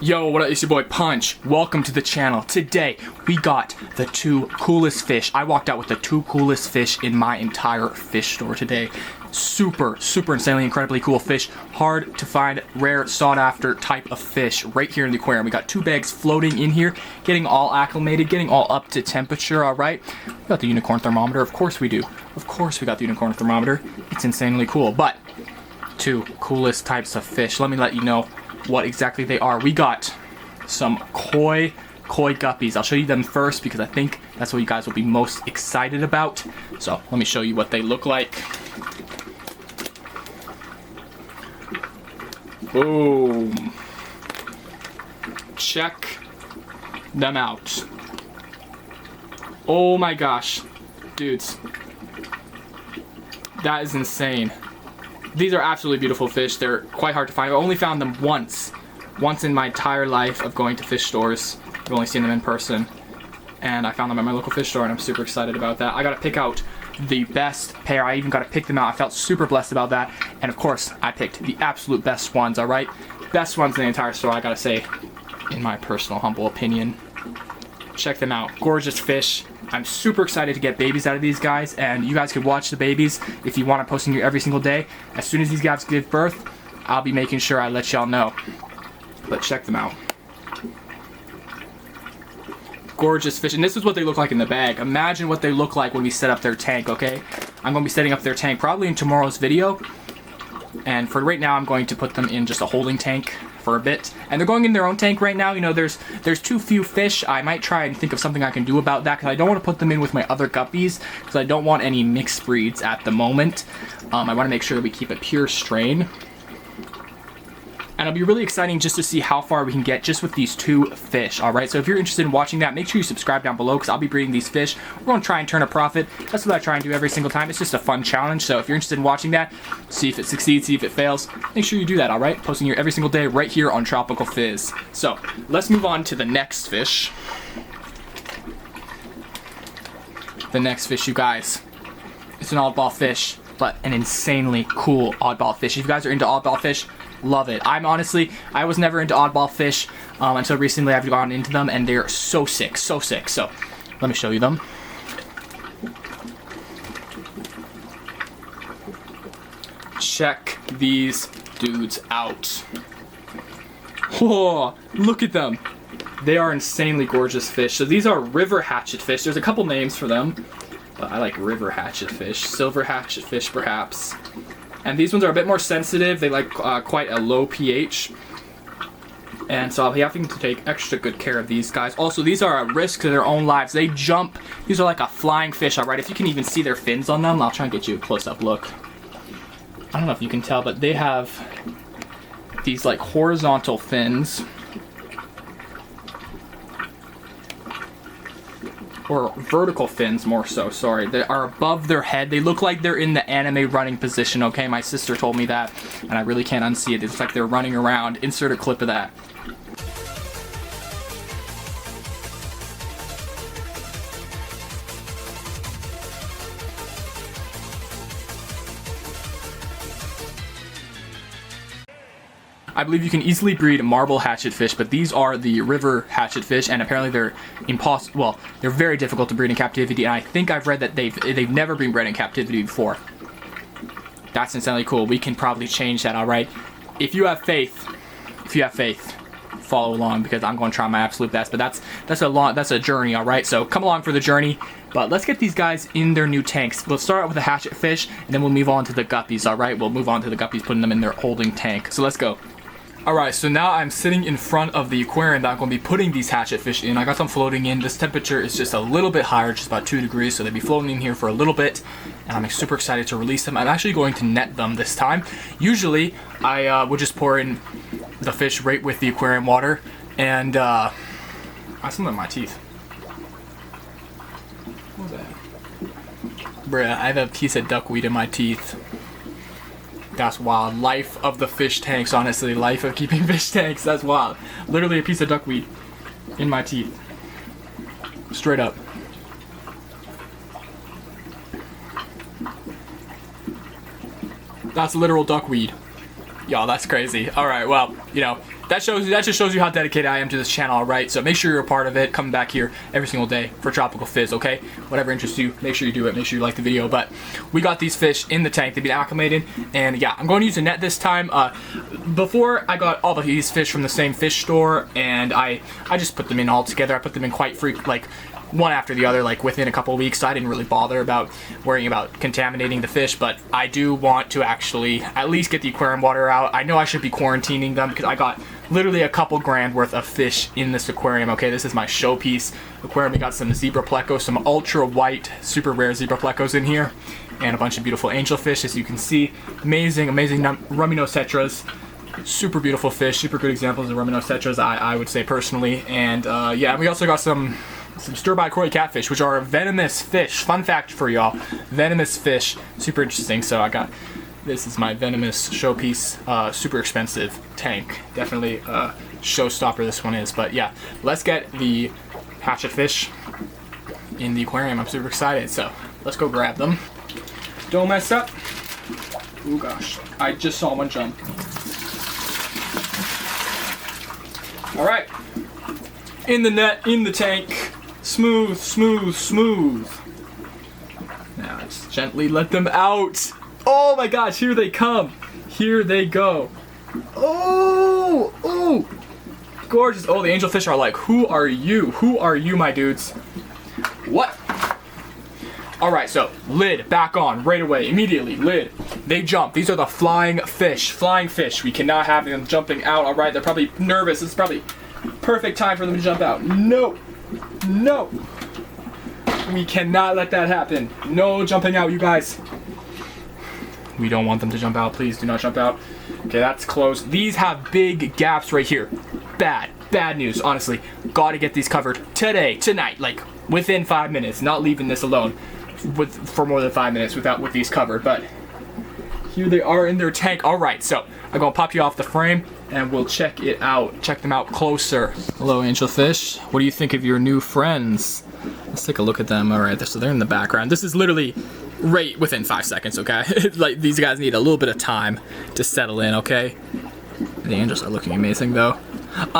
Yo, what up, it's your boy Punch. Welcome to the channel. Today, we got the two coolest fish. I walked out with the two coolest fish in my entire fish store today. Super insanely incredibly cool fish. Hard to find, rare, sought after type of fish right here in the aquarium. We got two bags floating in here, getting all acclimated, getting all up to temperature, all right? We got the unicorn thermometer, of course we do. Of course we got the unicorn thermometer. It's insanely cool, but two coolest types of fish. Let me let you know what exactly they are. We got some koi guppies. I'll show you them first because I think that's what you guys will be most excited about. So let me show you what they look like. Boom. Check them out. Oh my gosh, dudes, that is insane. These are absolutely beautiful fish. They're quite hard to find. I only found them once in my entire life of going to fish stores. I've only seen them in person, and I found them at my local fish store, and I'm super excited about that. I got to pick out the best pair. I even got to pick them out. I felt super blessed about that, and of course, I picked the absolute best ones, all right? Best ones in the entire store, I got to say, in my personal humble opinion. Check them out. Gorgeous fish. I'm super excited to get babies out of these guys, and you guys can watch the babies if you want. I'm posting here every single day. As soon as these guys give birth, I'll be making sure I let y'all know. But check them out. Gorgeous fish, and this is what they look like in the bag. Imagine what they look like when we set up their tank, okay? I'm going to be setting up their tank probably in tomorrow's video, and for right now I'm going to put them in just a holding tank for a bit, and they're going in their own tank right now. You know, there's too few fish. I might try and think of something I can do about that, because I don't want to put them in with my other guppies, because I don't want any mixed breeds at the moment. I want to make sure that we keep a pure strain, and it'll be really exciting just to see how far we can get just with these two fish. All right, so if you're interested in watching that, make sure you subscribe down below, because I'll be breeding these fish. We're going to try and turn a profit. That's what I try and do every single time. It's just a fun challenge. So if you're interested in watching that, see if it succeeds, see if it fails, make sure you do that. All right, posting here every single day right here on Tropical Fizz. So let's move on to the next fish. The next fish, you guys, it's an oddball fish, but an insanely cool oddball fish. If you guys are into oddball fish, love it. I was never into oddball fish until recently. I've gone into them, and they're so sick. So let me show you them. Check these dudes out. Whoa, look at them. They are insanely gorgeous fish. So these are river hatchetfish. There's a couple names for them, but I like river hatchetfish. Silver hatchetfish, perhaps. And these ones are a bit more sensitive. They like quite a low pH. And so I'll be having to take extra good care of these guys. Also, these are a risk to their own lives. They jump. These are like a flying fish, all right? If you can even see their fins on them, I'll try and get you a close-up look. I don't know if you can tell, but they have these like horizontal fins. Or vertical fins, more so, sorry. They are above their head. They look like they're in the anime running position, okay? My sister told me that, and I really can't unsee it. It looks like they're running around. Insert a clip of that. I believe you can easily breed marble hatchetfish, but these are the river hatchetfish, and apparently they're well, they're very difficult to breed in captivity, and I think I've read that they've never been bred in captivity before. That's insanely cool. We can probably change that, all right? If you have faith, follow along, because I'm going to try my absolute best. But that's a journey, all right? So come along for the journey. But let's get these guys in their new tanks. We'll start out with the hatchetfish, and then we'll move on to the guppies, all right? We'll move on to the guppies, putting them in their holding tank. So let's go. Alright, so now I'm sitting in front of the aquarium that I'm going to be putting these hatchetfish in. I got them floating in. This temperature is just a little bit higher, just about 2 degrees, so they'll be floating in here for a little bit, and I'm super excited to release them. I'm actually going to net them this time. Usually, I would just pour in the fish right with the aquarium water, and I have something in my teeth. What was that? Bruh, I have a piece of duckweed in my teeth. That's wild. Life of the fish tanks, honestly. Life of keeping fish tanks. That's wild. Literally a piece of duckweed in my teeth. Straight up. That's literal duckweed. Y'all, that's crazy. Alright, well, you know, that just shows you how dedicated I am to this channel, alright? So make sure you're a part of it, coming back here every single day for tropical fizz, okay? Whatever interests you, make sure you do it, make sure you like the video. But we got these fish in the tank, they've been acclimated, and yeah, I'm going to use a net this time. Before I got all of these fish from the same fish store, and I just put them in all together. I put them in quite like one after the other, like within a couple of weeks, so I didn't really bother about worrying about contaminating the fish. But I do want to actually at least get the aquarium water out. I know I should be quarantining them because I got literally a couple grand worth of fish in this aquarium. Okay, this is my showpiece aquarium. We got some zebra plecos, some ultra white super rare zebra plecos in here, and a bunch of beautiful angelfish, as you can see. Amazing ruminosetras. Super beautiful fish, super good examples of ruminosetras, I would say personally. And yeah, we also got some stir-by koi catfish, which are venomous fish. Fun fact for y'all, venomous fish, super interesting. So I got, this is my venomous showpiece, super expensive tank. Definitely a showstopper this one is. But yeah, let's get the hatchetfish in the aquarium. I'm super excited, so let's go grab them. Don't mess up. Oh gosh, I just saw one jump. All right, in the net, in the tank, smooth, smooth, smooth. Now let's gently let them out. Oh my gosh, here they come. Here they go. Oh, oh, gorgeous. Oh, the angelfish are like, who are you? Who are you, my dudes? What? All right, so lid back on right away, immediately, lid. They jump. These are the flying fish. Flying fish. We cannot have them jumping out. All right, they're probably nervous. It's probably perfect time for them to jump out. No, no. We cannot let that happen. No jumping out, you guys. We don't want them to jump out. Please do not jump out. Okay, that's closed. These have big gaps right here. Bad news, honestly. Gotta get these covered today, tonight, like within 5 minutes. Not leaving this alone for more than 5 minutes with these covered. But here they are in their tank. All right, so I'm gonna pop you off the frame and we'll check it out. Check them out closer. Hello, angelfish. What do you think of your new friends? Let's take a look at them. All right, so they're in the background. This is literally right within 5 seconds, okay? Like, these guys need a little bit of time to settle in, okay? The angels are looking amazing, though.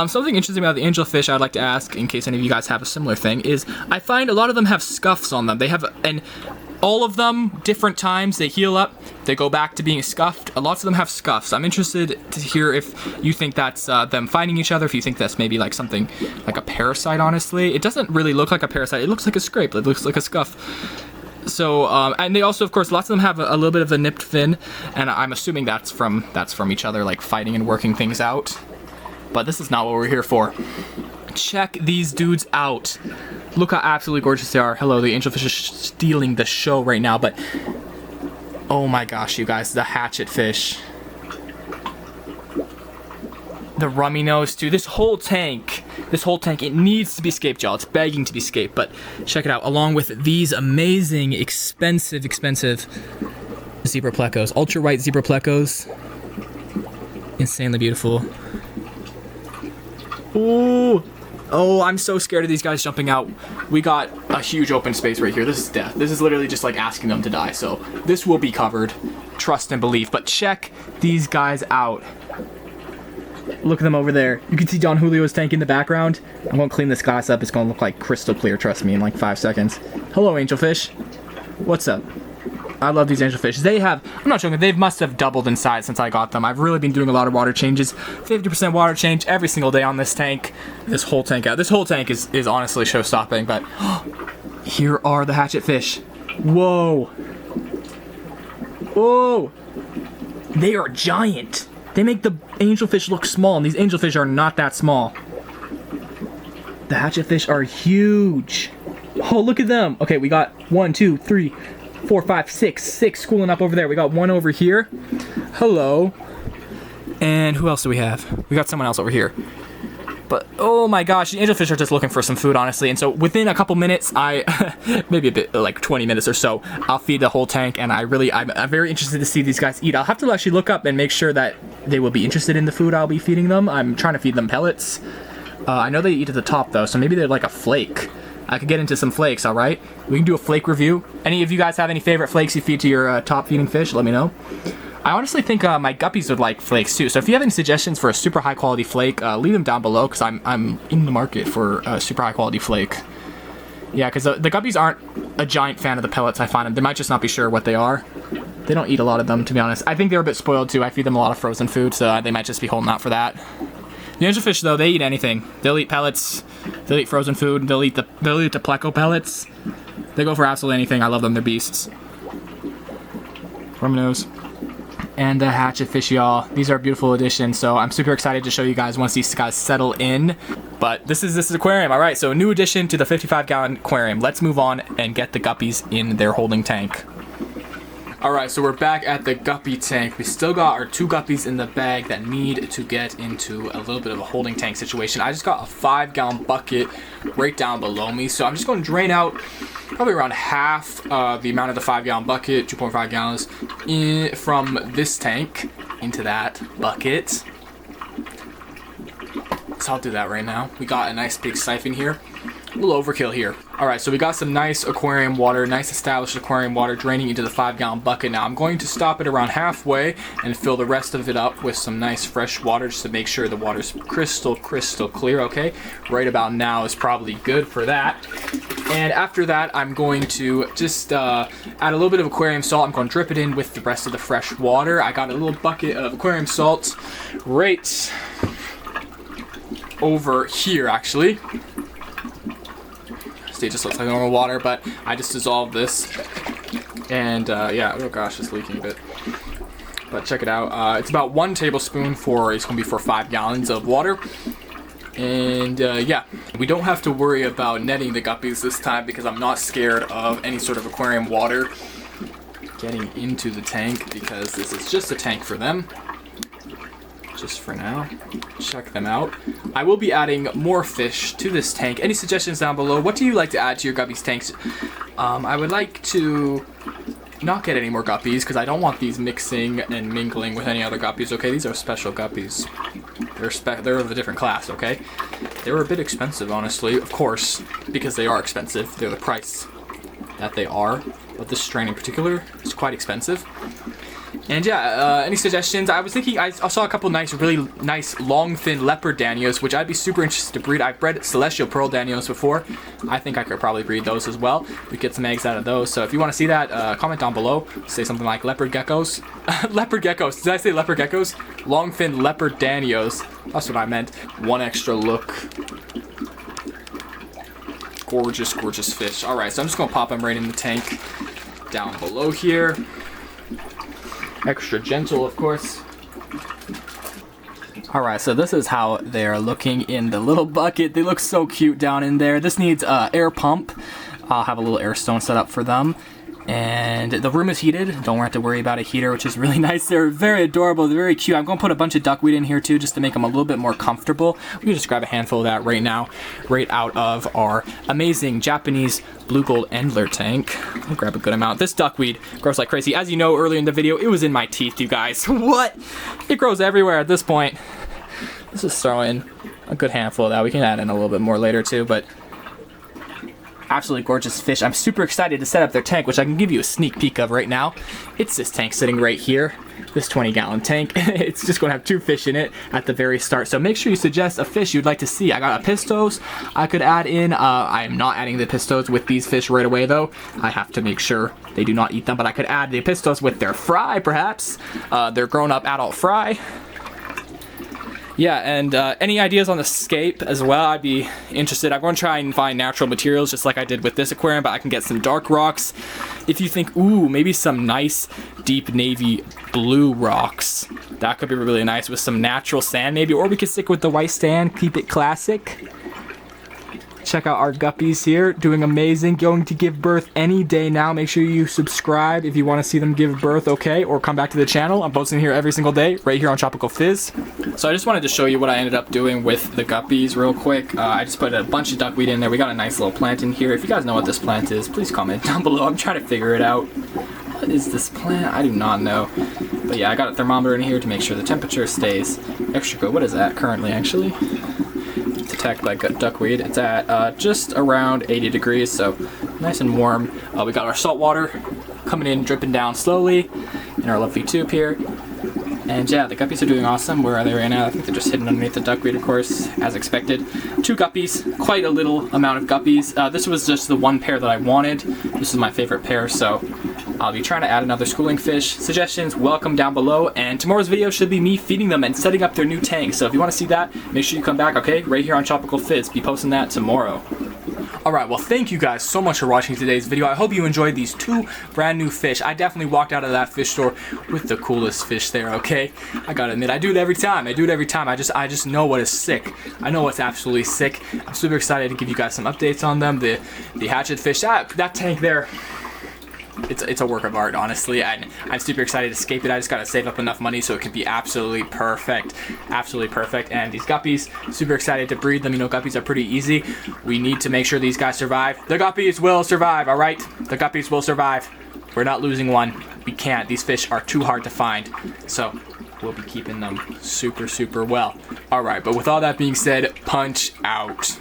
Something interesting about the angelfish I'd like to ask, in case any of you guys have a similar thing, is I find a lot of them have scuffs on them. They have, and all of them, different times, they heal up, they go back to being scuffed. Lots of them have scuffs. I'm interested to hear if you think that's them fighting each other, if you think that's maybe like something like a parasite, honestly. It doesn't really look like a parasite. It looks like a scrape. It looks like a scuff. So, and they also, of course, lots of them have a little bit of a nipped fin, and I'm assuming that's from each other, like fighting and working things out. But this is not what we're here for. Check these dudes out. Look how absolutely gorgeous they are. Hello, the angelfish is stealing the show right now, but oh my gosh, you guys, the hatchetfish. The rummy nose too. This whole tank, it needs to be scaped, y'all. It's begging to be scaped, but check it out. Along with these amazing, expensive zebra plecos. Ultra white zebra plecos. Insanely beautiful. Ooh. Oh, I'm so scared of these guys jumping out. We got a huge open space right here. This is death. This is literally just like asking them to die. So this will be covered. Trust and belief. But check these guys out. Look at them over there. You can see Don Julio's tank in the background. I'm gonna clean this glass up. It's gonna look like crystal clear, trust me, in like 5 seconds. Hello, angelfish. What's up? I love these angelfish. They have, I'm not joking, they must have doubled in size since I got them. I've really been doing a lot of water changes. 50% water change every single day on this tank. This whole tank out. This whole tank is honestly show-stopping, but here are the hatchetfish. Whoa. Whoa. They are giant. They make the angelfish look small, and these angelfish are not that small. The hatchetfish are huge. Oh, look at them. Okay, we got 1, 2, 3, 4, 5, 6 schooling up over there. We got one over here. Hello. And who else do we have? We got someone else over here. But oh my gosh, the angelfish are just looking for some food, honestly. And so within a couple minutes, maybe a bit like 20 minutes or so, I'll feed the whole tank. And I'm very interested to see these guys eat. I'll have to actually look up and make sure that they will be interested in the food I'll be feeding them. I'm trying to feed them pellets. I know they eat at the top though, so maybe they're like a flake. I could get into some flakes, all right? We can do a flake review. Any of you guys have any favorite flakes you feed to your top feeding fish? Let me know. I honestly think my guppies would like flakes too. So if you have any suggestions for a super high quality flake, leave them down below because I'm in the market for a super high quality flake. Yeah, because the guppies aren't a giant fan of the pellets, I find them. They might just not be sure what they are. They don't eat a lot of them, to be honest. I think they're a bit spoiled too. I feed them a lot of frozen food, so they might just be holding out for that. The angelfish, though, they eat anything. They'll eat pellets. They'll eat frozen food. They'll eat the pleco pellets. They go for absolutely anything. I love them. They're beasts. Romanos. And the hatchetfish, y'all. These are a beautiful additions, so I'm super excited to show you guys once these guys settle in. But this is aquarium. All right, so a new addition to the 55-gallon aquarium. Let's move on and get the guppies in their holding tank. All right, so we're back at the guppy tank. We still got our 2 guppies in the bag that need to get into a little bit of a holding tank situation. I just got a 5-gallon bucket right down below me, so I'm just going to drain out probably around half the amount of the 5-gallon bucket, 2.5 gallons, from this tank into that bucket. So I'll do that right now. We got a nice big siphon here. A little overkill here. All right, so we got some nice aquarium water, nice established aquarium water draining into the 5-gallon bucket. Now I'm going to stop it around halfway and fill the rest of it up with some nice fresh water just to make sure the water's crystal clear, okay? Right about now is probably good for that. And after that, I'm going to just add a little bit of aquarium salt. I'm going to drip it in with the rest of the fresh water. I got a little bucket of aquarium salt right over here, actually. It just looks like normal water, but I just dissolved this, and yeah, oh gosh, it's leaking a bit, but check it out. It's about 1 tablespoon for, it's gonna be for 5 gallons of water. And yeah, we don't have to worry about netting the guppies this time because I'm not scared of any sort of aquarium water getting into the tank because this is just a tank for them. Just for now, check them out. I will be adding more fish to this tank. Any suggestions down below? What do you like to add to your guppies tanks? I would like to not get any more guppies because I don't want these mixing and mingling with any other guppies, okay? These are special guppies. They're of a different class, okay? They were a bit expensive, honestly, of course, because they are expensive. They're the price that they are, but this strain in particular is quite expensive. And yeah, any suggestions? I was thinking, I saw a couple nice, really nice long fin leopard danios, which I'd be super interested to breed. I've bred celestial pearl danios before. I think I could probably breed those as well. We get some eggs out of those. So if you want to see that, comment down below. Say something like leopard geckos. Leopard geckos. Did I say leopard geckos? Long fin leopard danios. That's what I meant. One extra look. Gorgeous, gorgeous fish. All right, so I'm just gonna pop them right in the tank down below here. Extra gentle, of course. Alright, so this is how they're looking in the little bucket. They look so cute down in there. This needs an air pump. I'll have a little air stone set up for them. And the room is heated. Don't have to worry about a heater, which is really nice. They're very adorable. They're very cute. I'm going to put a bunch of duckweed in here too, just to make them a little bit more comfortable. We can just grab a handful of that right now, right out of our amazing Japanese blue gold endler tank. I'll grab a good amount. This duckweed grows like crazy. As you know, earlier in the video, it was in my teeth, you guys. What? It grows everywhere at this point. Let's just throw in a good handful of that. We can add in a little bit more later too, but absolutely gorgeous fish. I'm super excited to set up their tank, which I can give you a sneak peek of right now. It's this tank sitting right here, this 20-gallon tank. It's just going to have 2 fish in it at the very start. So make sure you suggest a fish you'd like to see. I got a pistos I could add in. I am not adding the pistos with these fish right away, though. I have to make sure they do not eat them, but I could add the pistos with their fry, perhaps. Their grown-up adult fry. Yeah, and any ideas on the scape as well, I'd be interested. I'm going to try and find natural materials just like I did with this aquarium, but I can get some dark rocks. If you think, ooh, maybe some nice deep navy blue rocks, that could be really nice with some natural sand maybe, or we could stick with the white sand, keep it classic. Check out our guppies here, doing amazing, going to give birth any day now. Make sure you subscribe if you want to see them give birth, okay? Or come back to the channel. I'm posting here every single day, right here on Tropical Fizz. So I just wanted to show you what I ended up doing with the guppies real quick. I just put a bunch of duckweed in there. We got a nice little plant in here. If you guys know what this plant is, please comment down below. I'm trying to figure it out. What is this plant? I do not know. But yeah, I got a thermometer in here to make sure the temperature stays extra good. What is that currently, actually? Detect like duckweed. It's at just around 80 degrees, so nice and warm. We got our salt water coming in, dripping down slowly. in our lovely tube here. And yeah, the guppies are doing awesome. Where are they right now? I think they're just hidden underneath the duckweed, of course, as expected. 2 guppies, quite a little amount of guppies. This was just the one pair that I wanted. This is my favorite pair, so I'll be trying to add another schooling fish. Suggestions, welcome down below. And tomorrow's video should be me feeding them and setting up their new tank. So if you want to see that, make sure you come back, okay? Right here on Tropical Fizz. Be posting that tomorrow. Alright, well thank you guys so much for watching today's video. I hope you enjoyed these 2 brand new fish. I definitely walked out of that fish store with the coolest fish there, okay? I gotta admit, I do it every time. I just know what is sick. I know what's absolutely sick. I'm super excited to give you guys some updates on them. The Hatchetfish, that tank there, it's a work of art, honestly, and I'm super excited to escape it. I just gotta save up enough money so it can be absolutely perfect. Absolutely perfect. And these guppies, super excited to breed them. You know, guppies are pretty easy. We need to make sure these guys survive. The guppies will survive, all right? The guppies will survive. We're not losing one. We can't. These fish are too hard to find. So we'll be keeping them super, super well. All right, but with all that being said, punch out.